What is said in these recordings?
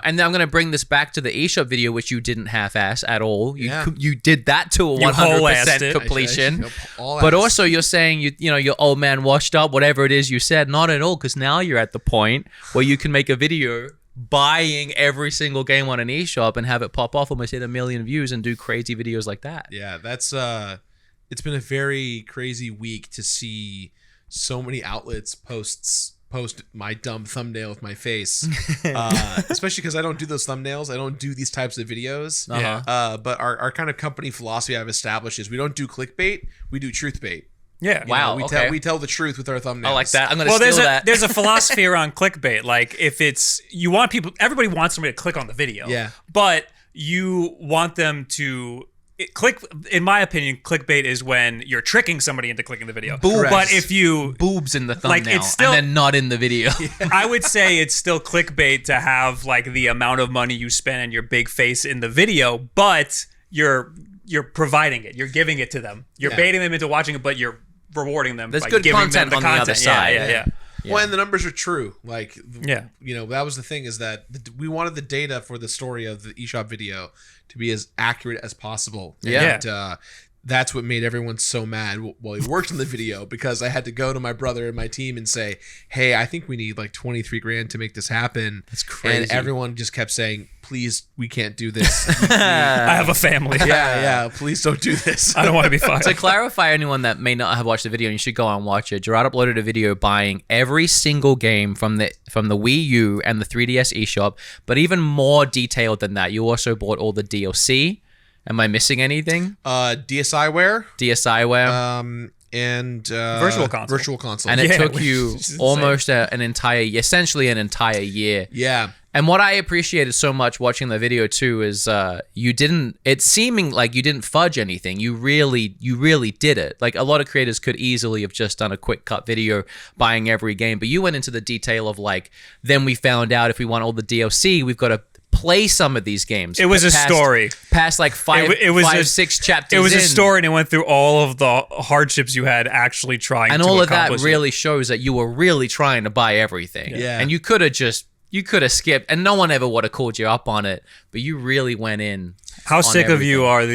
And then I'm going to bring this back to the eShop video, which you didn't half-ass at all. You did that to a 100% completion. But also you're saying, you know, your old man washed up, whatever it is you said. Not at all, because now you're at the point where you can make a video buying every single game on an eShop and have it pop off, almost hit 1 million views and do crazy videos like that. Yeah, that's it's been a very crazy week to see so many outlets post my dumb thumbnail with my face, especially because I don't do those thumbnails. I don't do these types of videos. But our kind of company philosophy I've established is we don't do clickbait, we do truth bait. Yeah. Wow. We tell the truth with our thumbnails. I like that. I'm going to steal that. There's a philosophy around clickbait. Like if it's, you want people, everybody wants somebody to click on the video. Yeah. But you want them to click. In my opinion, clickbait is when you're tricking somebody into clicking the video. But if you boobs in the thumbnail, like, it's still, and then not in the video. I would say it's still clickbait to have like the amount of money you spend and your big face in the video, but you're providing it. You're giving it to them. You're baiting them into watching it, but you're rewarding them. There's by good giving content them the on the other side. Yeah. Well, and the numbers are true. Like, you know, that was the thing, is that we wanted the data for the story of the eShop video to be as accurate as possible. Yeah. And that's what made everyone so mad while he worked on the video, because I had to go to my brother and my team and say, hey, I think we need like 23 grand to make this happen. That's crazy. And everyone just kept saying, please, we can't do this. I have a family. Yeah, please don't do this. I don't want to be fired. To clarify, anyone that may not have watched the video, and you should go and watch it, Gerard uploaded a video buying every single game from the Wii U and the 3DS eShop, but even more detailed than that, you also bought all the DLC. Am I missing anything? DSiWare. And virtual console. And it took you almost essentially an entire year. Yeah. And what I appreciated so much watching the video too is it's seeming like you didn't fudge anything. You really did it. Like, a lot of creators could easily have just done a quick cut video buying every game, but you went into the detail of like, then we found out if we want all the DLC, we've got to play some of these games. It was a story. Past like 6 chapters. It was a story, and it went through all of the hardships you had actually trying to accomplish. And all of that really shows that you were really trying to buy everything. Yeah. And you could have skipped, and no one ever would have called you up on it, but you really went in. How sick of you are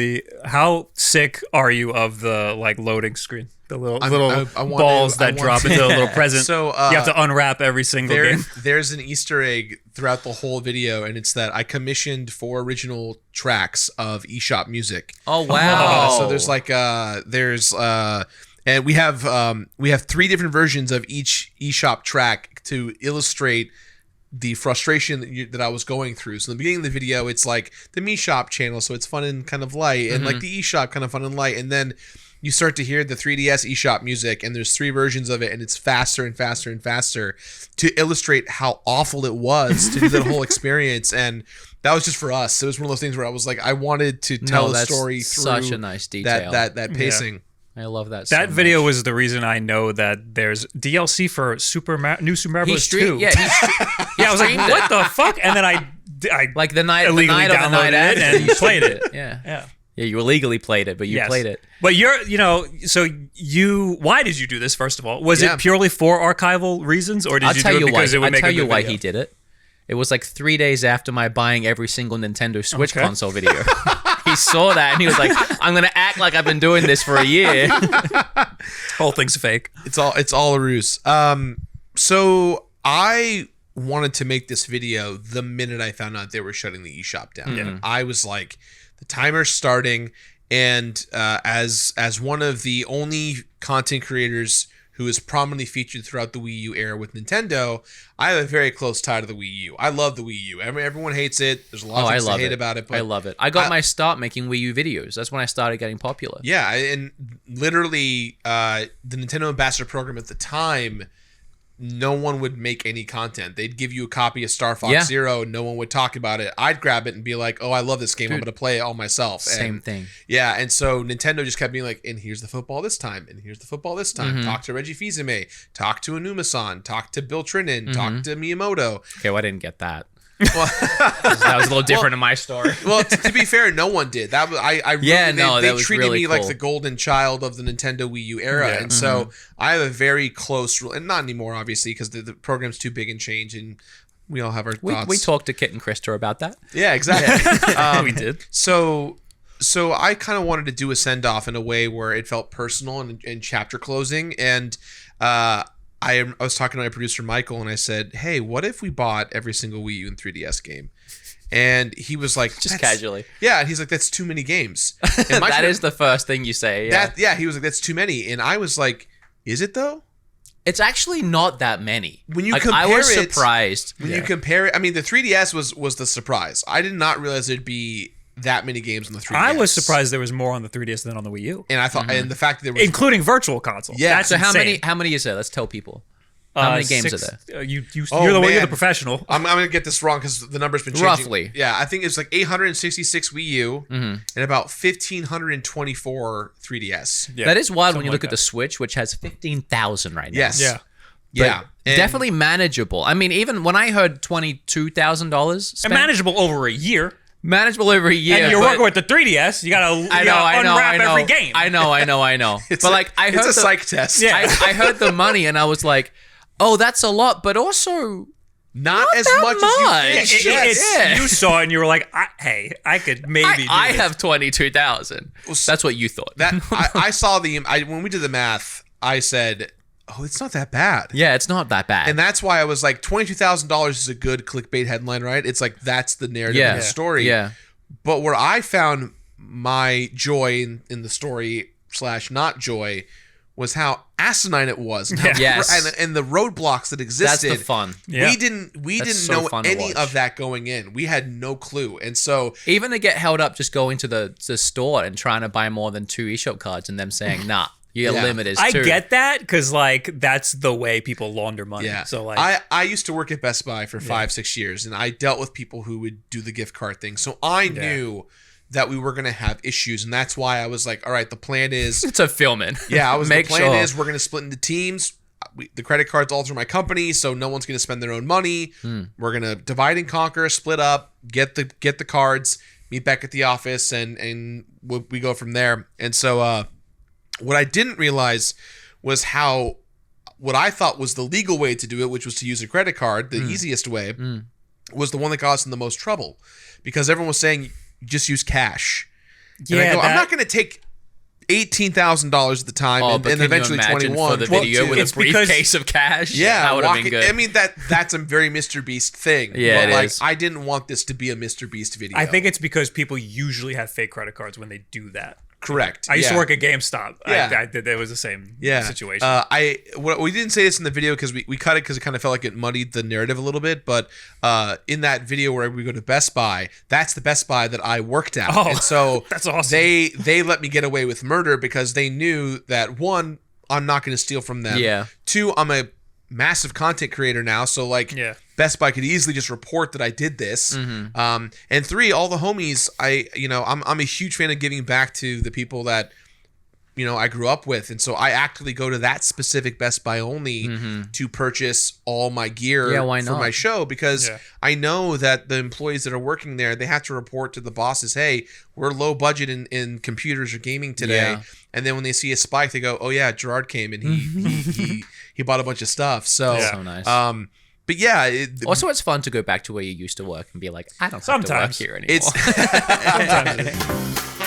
how sick are you of the like loading screen? The little balls that drop into a little present. So you have to unwrap every single game. There's an Easter egg throughout the whole video, and it's that I commissioned 4 original tracks of eShop music. Oh wow! So there's like and we have 3 different versions of each eShop track to illustrate the frustration that I was going through. So in the beginning of the video, it's like the Me Shop channel, so it's fun and kind of light, and like the eShop kind of fun and light, and then you start to hear the 3DS eShop music, and there's 3 versions of it, and it's faster and faster and faster to illustrate how awful it was to do that whole experience. And that was just for us. It was one of those things where I was like, I wanted to tell the story through such a nice detail. that pacing. Yeah. I love that. That video was the reason I know that there's DLC for New Super Mario Bros. 2. Yeah, I was like, what the fuck? And then I like the night illegally downloaded it and played it. Yeah, you illegally played it, but you played it. But why did you do this, first of all? Was it purely for archival reasons, or did you do it because it would make a good video? I'll tell you why he did it. It was like 3 days after my buying every single Nintendo Switch console video. He saw that and he was like, I'm going to act like I've been doing this for a year. Whole thing's fake. It's all a ruse. So I wanted to make this video the minute I found out they were shutting the eShop down. Yeah. I was like, the timer's starting, and as one of the only content creators who is prominently featured throughout the Wii U era with Nintendo, I have a very close tie to the Wii U. I love the Wii U. Everyone hates it. There's a lot of things to hate about it. But I love it. I got my start making Wii U videos. That's when I started getting popular. Yeah, and literally the Nintendo Ambassador Program at the time, no one would make any content. They'd give you a copy of Star Fox Zero. No one would talk about it. I'd grab it and be like, oh, I love this game. I'm going to play it all myself. Same thing. Yeah, and so Nintendo just kept being like, and here's the football this time, and here's the football this time. Talk to Reggie Fils-Aimé. Talk to Inuma-san. Talk to Bill Trinan. Talk to Miyamoto. Okay, well, I didn't get that. Well, that was a little different in my story. Well, to be fair, no one did. That was they treated really me cool. like the golden child of the Nintendo Wii U era, and so I have a very close, and not anymore, obviously, because the program's too big and changed, and we all have our thoughts. We talked to Kit and Krista about that. Yeah, exactly. We did. So I kind of wanted to do a send off in a way where it felt personal and chapter closing. And I was talking to my producer Michael, and I said, "Hey, what if we bought every single Wii U and 3DS game?" And he was like, just casually. Yeah, he's like, "That's too many games." And that is the first thing you say. Yeah. He was like, "That's too many," and I was like, "Is it though?" It's actually not that many. When you compare I was surprised. When you compare it, I mean, the 3DS was the surprise. I did not realize there'd be that many games on the 3DS. I was surprised there was more on the 3DS than on the Wii U. And I thought, and the fact that there was, including virtual console. Yeah. That's so insane. how many is there? Let's tell people. How many games are there? You're the professional. I'm gonna get this wrong because the number's been changing. Roughly. Yeah, I think it's like 866 Wii U and about 1,524 3DS. Yeah, that is wild when you look at the Switch, which has 15,000 right now. Yes. Yeah. Yeah. And Definitely manageable. I mean, even when I heard $22,000 And manageable over a year. Manageable over a year. And you're working with the 3DS. You gotta unwrap every game. I know. But like, I heard it's a psych test. Yeah. I heard the money and I was like, oh, that's a lot, but also not as that much as you think. Yeah. You saw it and you were like, I could maybe I do have 22,000. That's what you thought. That I saw when we did the math, I said, "Oh, it's not that bad." Yeah, it's not that bad. And that's why I was like, $22,000 is a good clickbait headline, right? It's like that's the narrative of the story. Yeah. But where I found my joy in the story / not joy was how asinine it was. And, and the roadblocks that existed. That's the fun. Yeah. We didn't know any of that going in. We had no clue. And so even to get held up just going to the store and trying to buy more than 2 eShop cards and them saying, nah, your limit is 2. I get that because like that's the way people launder money. Yeah. So like I used to work at Best Buy for 5-6 years, and I dealt with people who would do the gift card thing. So I knew that we were going to have issues, and that's why I was like, all right, the plan is it's a filming. Yeah, the plan is we're going to split into teams. The credit cards all through my company, so no one's going to spend their own money. We're going to divide and conquer, split up, get the cards, meet back at the office, and we go from there. And so what I didn't realize was how what I thought was the legal way to do it, which was to use a credit card, the easiest way, was the one that got us in the most trouble, because everyone was saying just use cash. And I go, I'm not going to take $18,000 at the time and eventually 21 for the video with a briefcase of cash. Yeah, that would have been good. I mean that's a very Mr. Beast thing. Yeah, but it is. I didn't want this to be a Mr. Beast video. I think it's because people usually have fake credit cards when they do that. Correct. I used to work at GameStop. Yeah. It was the same situation. We didn't say this in the video because we cut it because it kind of felt like it muddied the narrative a little bit. But in that video where we go to Best Buy, that's the Best Buy that I worked at. Oh, and so that's awesome. They let me get away with murder because they knew that, one, I'm not going to steal from them. Yeah. 2, I'm a massive content creator now, so Best Buy could easily just report that I did this. And 3, all the homies, I'm a huge fan of giving back to the people that I grew up with, and so I actively go to that specific Best Buy only to purchase all my gear for my show, because I know that the employees that are working there, they have to report to the bosses, hey, we're low budget in computers or gaming today. And then when they see a spike, they go, oh yeah, Gerard came and he bought a bunch of stuff. So nice. But yeah. Also, it's fun to go back to where you used to work and be like, I don't have to work here anymore. Sometimes it is.